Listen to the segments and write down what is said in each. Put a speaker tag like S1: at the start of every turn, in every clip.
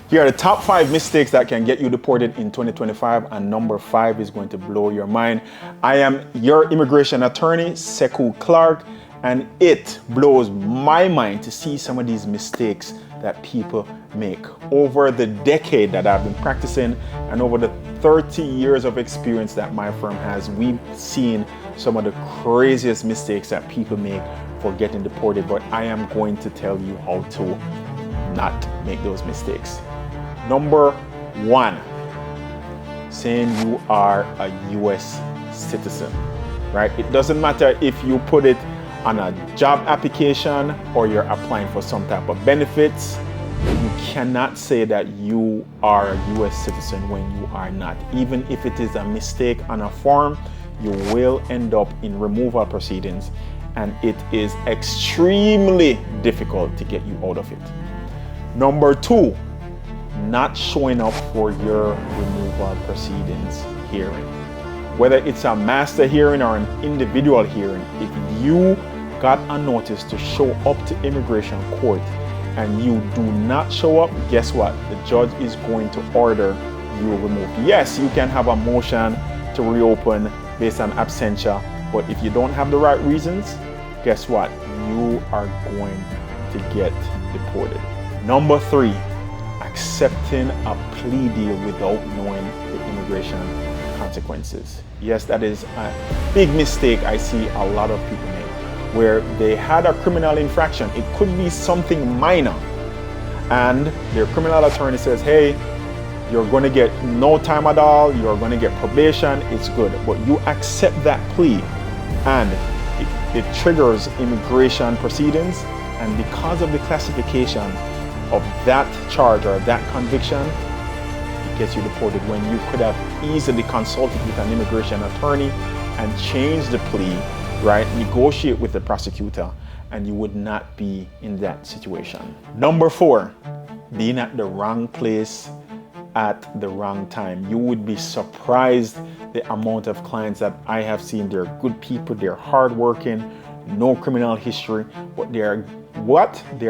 S1: Here are the top 5 mistakes that can get you deported in 2025, and number 5 is going to blow your mind. I am your immigration attorney, Sékou Clarke, and it blows my mind to see some of these mistakes that people make. Over the decade that I've been practicing and over the 30 years of experience that my firm has, we've seen some of the craziest mistakes that people make for getting deported, but I am going to tell you how to not make those mistakes. Number 1, saying you are a US citizen, right? It doesn't matter if you put it on a job application or you're applying for some type of benefits. You cannot say that you are a US citizen when you are not. Even if it is a mistake on a form, you will end up in removal proceedings, and it is extremely difficult to get you out of it. Number 2, not showing up for your removal proceedings hearing. Whether it's a master hearing or an individual hearing, if you got a notice to show up to immigration court and you do not show up, guess what? The judge is going to order you removed. Yes, you can have a motion to reopen based on absentia, but if you don't have the right reasons, guess what? You are going to get deported. Number 3, accepting a plea deal without knowing the immigration consequences. Yes, that is a big mistake I see a lot of people make, where they had a criminal infraction. It could be something minor, and their criminal attorney says, hey, you're going to get no time at all, you're going to get probation, it's good. But you accept that plea, and it triggers immigration proceedings, and because of the classification of that charge or that conviction, it gets you deported when you could have easily consulted with an immigration attorney and changed the plea, right? Negotiate with the prosecutor, and you would not be in that situation. Number 4, being at the wrong place at the wrong time. You would be surprised the amount of clients that I have seen. They're good people, they're hardworking, no criminal history, but they're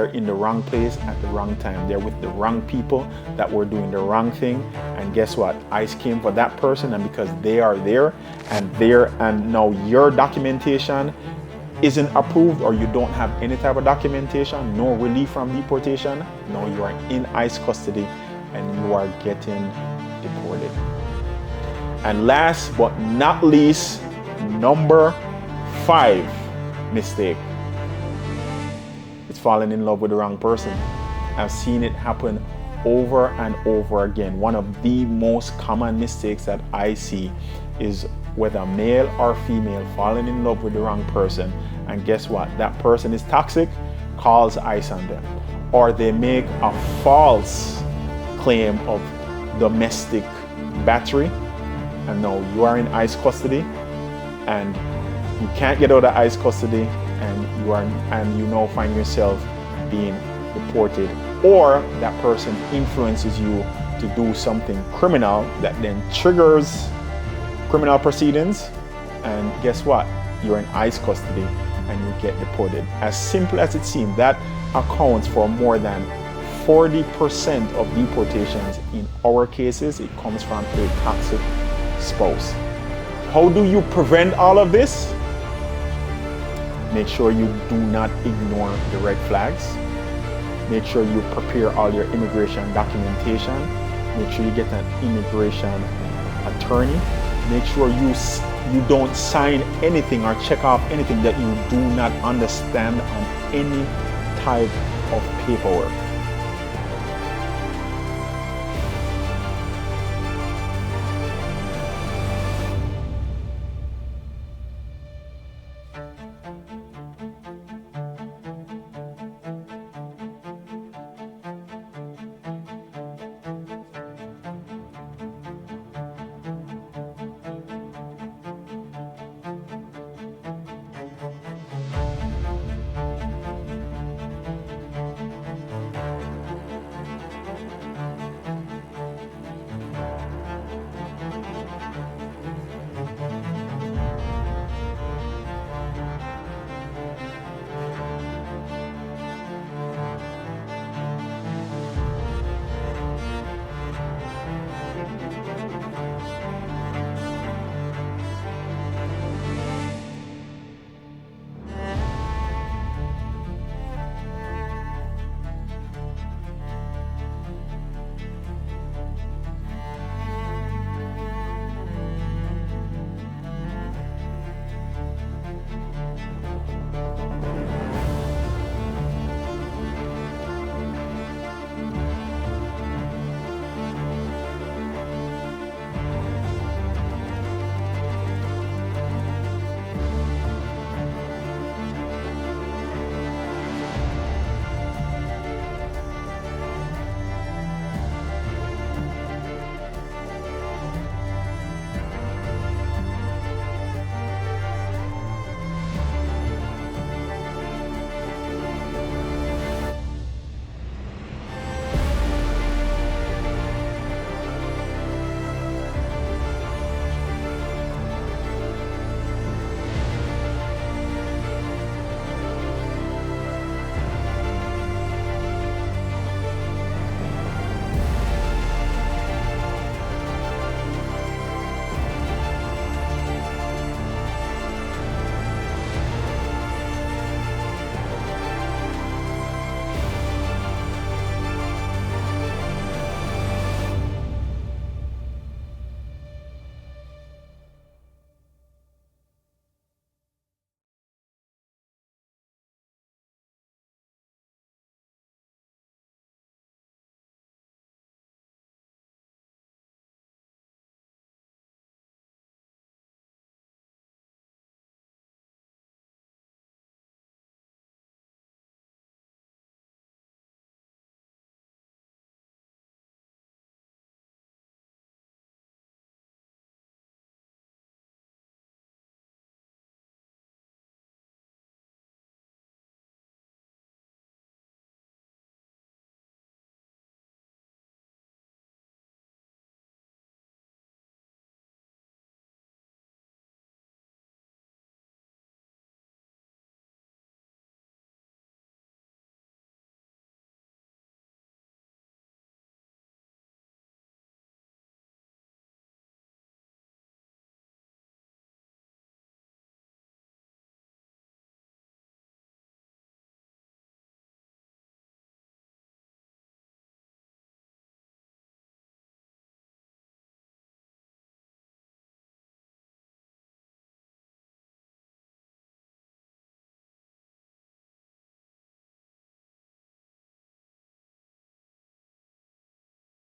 S1: in the wrong place at the wrong time. They're with the wrong people that were doing the wrong thing, and guess what? ICE came for that person, and because they are there and now your documentation isn't approved, or you don't have any type of documentation, no relief from deportation, now you are in ICE custody and you are getting deported. And last but not least, number 5 mistake, it's falling in love with the wrong person. I've seen it happen over and over again. One of the most common mistakes that I see is whether male or female falling in love with the wrong person, and guess what? That person is toxic, calls ICE on them, or they make a false claim of domestic battery, and now you are in ICE custody and you can't get out of ICE custody, and you now find yourself being deported, or that person influences you to do something criminal that then triggers criminal proceedings, and guess what? You're in ICE custody and you get deported. As simple as it seems, that accounts for more than 40% of deportations in our cases. It comes from a toxic spouse. How do you prevent all of this? Make sure you do not ignore the red flags. Make sure you prepare all your immigration documentation. Make sure you get an immigration attorney. Make sure you don't sign anything or check off anything that you do not understand on any type of paperwork.